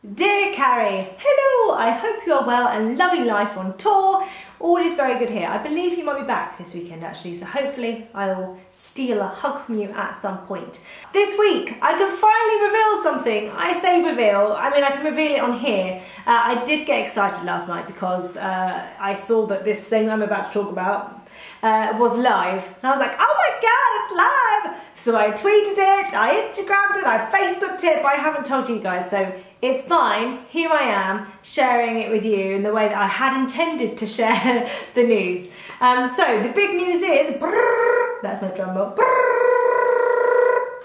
Dear Carrie, hello! I hope you are well and loving life on tour. All is very good here. I believe you might be back this weekend actually, so hopefully I will steal a hug from you at some point. This week I can finally reveal something. I say reveal, I mean I can reveal it on here. I did get excited last night because I saw that this thing I'm about to talk about was live. And I was like, oh my god, it's live! So I tweeted it, I Instagrammed it, I Facebooked it, but I haven't told you guys, so it's fine. Here I am sharing it with you in the way that I had intended to share the news. So the big news is, brrr, that's my drum roll, brrr,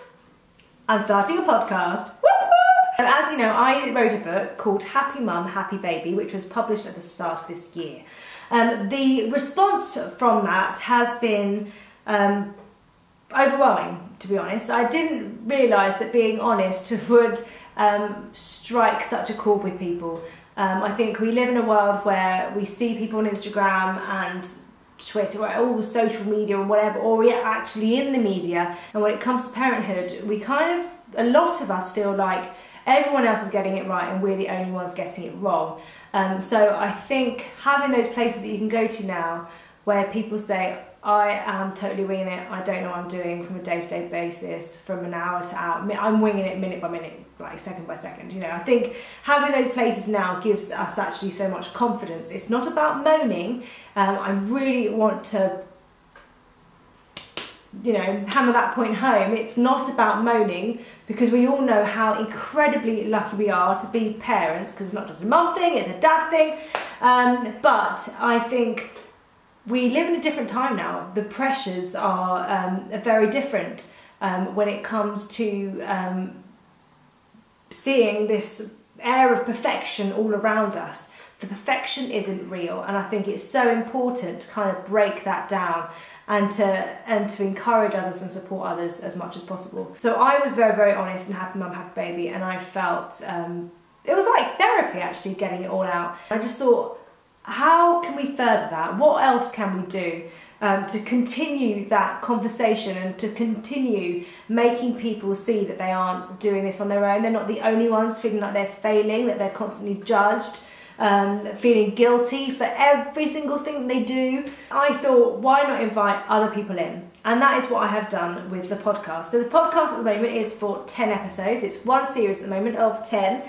I'm starting a podcast. So as you know, I wrote a book called Happy Mum, Happy Baby, which was published at the start of this year. The response from that has been overwhelming, to be honest. I didn't realise that being honest would strike such a chord with people. I think we live in a world where we see people on Instagram and Twitter, or all social media or whatever, or we're actually in the media, and when it comes to parenthood, we kind of, a lot of us feel like everyone else is getting it right and we're the only ones getting it wrong. So I think having those places that you can go to now where people say, I am totally winging it, I don't know what I'm doing from a day-to-day basis, from an hour to hour, I'm winging it minute by minute, like second by second, you know. I think having those places now gives us actually so much confidence. It's not about moaning. I really want to, you know, hammer that point home. It's not about moaning, because we all know how incredibly lucky we are to be parents, because it's not just a mum thing, it's a dad thing. But I think we live in a different time now. The pressures are very different when it comes to seeing this air of perfection all around us. The perfection isn't real, and I think it's so important to kind of break that down and to encourage others and support others as much as possible. So I was very, very honest and Happy Mum, Happy Baby, and I felt it was like therapy actually, getting it all out. I just thought, how can we further that? What else can we do to continue that conversation and to continue making people see that they aren't doing this on their own? They're not the only ones feeling like they're failing, that they're constantly judged, feeling guilty for every single thing they do. I thought, why not invite other people in? And that is what I have done with the podcast. So the podcast at the moment is for 10 episodes. It's one series at the moment of 10.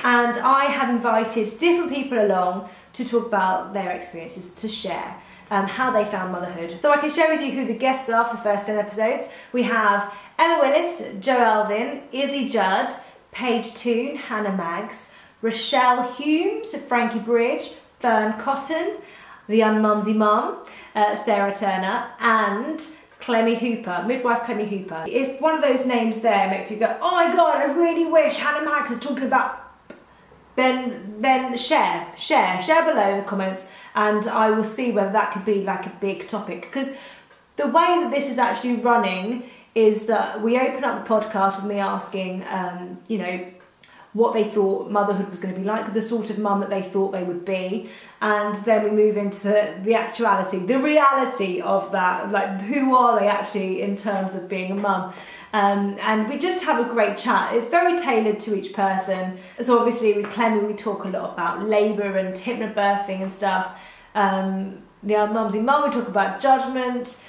And I have invited different people along to talk about their experiences, to share how they found motherhood. So I can share with you who the guests are for the first 10 episodes. We have Emma Willis, Joe Alvin, Izzy Judd, Paige Toon, Hannah Maggs, Rochelle Humes, Frankie Bridge, Fern Cotton, the Unmumsy Mum, Sarah Turner, and Clemmy Hooper, midwife Clemmy Hooper. If one of those names there makes you go, oh my god, I really wish Hannah Maggs is talking about, then share below in the comments, and I will see whether that could be like a big topic. Because the way that this is actually running is that we open up the podcast with me asking, you know, what they thought motherhood was going to be like, the sort of mum that they thought they would be, and then we move into the actuality, the reality of that, like who are they actually in terms of being a mum. And we just have a great chat. It's very tailored to each person. So obviously with Clemmy we talk a lot about labour and hypnobirthing and stuff. The Unmumsy Mum, we talk about judgment.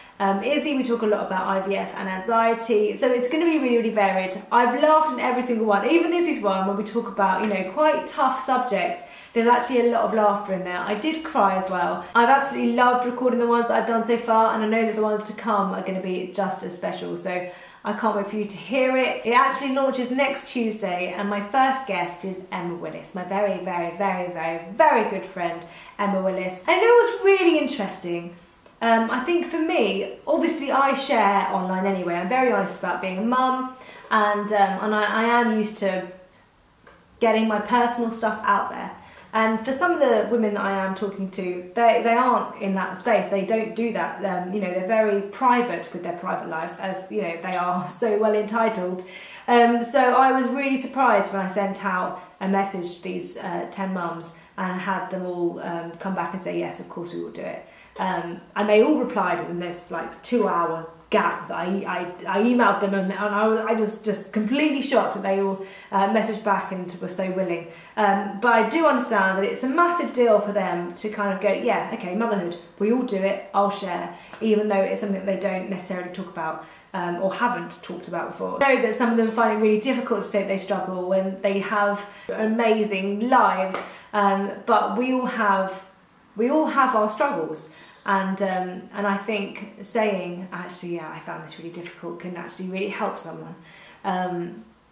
Izzy, we talk a lot about IVF and anxiety. So it's going to be really, really varied. I've laughed in every single one, even Izzy's one, when we talk about, you know, quite tough subjects. There's actually a lot of laughter in there. I did cry as well. I've absolutely loved recording the ones that I've done so far, and I know that the ones to come are going to be just as special. So I can't wait for you to hear it. It actually launches next Tuesday, and my first guest is Emma Willis, my very, very, very, very, very good friend, Emma Willis. And it was really interesting. I think for me, obviously I share online anyway. I'm very honest about being a mum, and I am used to getting my personal stuff out there. And for some of the women that I am talking to, they aren't in that space. They don't do that. You know, they're very private with their private lives, as you know, they are so well entitled. So I was really surprised when I sent out a message to these 10 mums and had them all come back and say, yes, of course we will do it. And they all replied in this like 2-hour gap that I emailed them, and I was just completely shocked that they all messaged back and were so willing. But I do understand that it's a massive deal for them to kind of go, yeah, okay, motherhood, we all do it, I'll share, even though it's something that they don't necessarily talk about or haven't talked about before. I know that some of them find it really difficult to say they struggle when they have amazing lives, but we all have our struggles. And I think saying, actually, yeah, I found this really difficult, can actually really help someone.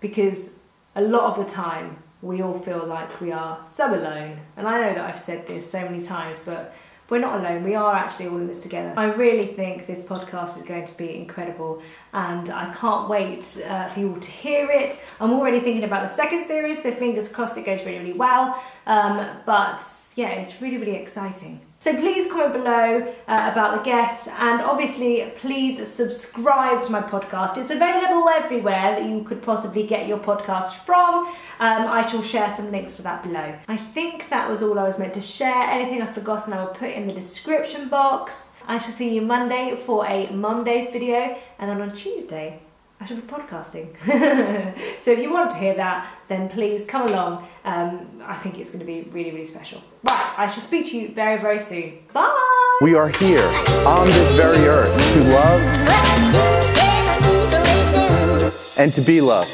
Because a lot of the time, we all feel like we are so alone. And I know that I've said this so many times, but we're not alone. We are actually all in this together. I really think this podcast is going to be incredible, and I can't wait for you all to hear it. I'm already thinking about the second series, so fingers crossed it goes really, really well. But yeah, it's really, really exciting. So please comment below about the guests, and obviously please subscribe to my podcast. It's available everywhere that you could possibly get your podcast from. I shall share some links to that below. I think that was all I was meant to share. Anything I've forgotten I will put in the description box. I shall see you Monday for a Mum Days video, and then on Tuesday I shall be podcasting. So if you want to hear that, then please come along. I think it's going to be really, really special. Right, I shall speak to you very, very soon. Bye! We are here on this very earth to love and to be loved.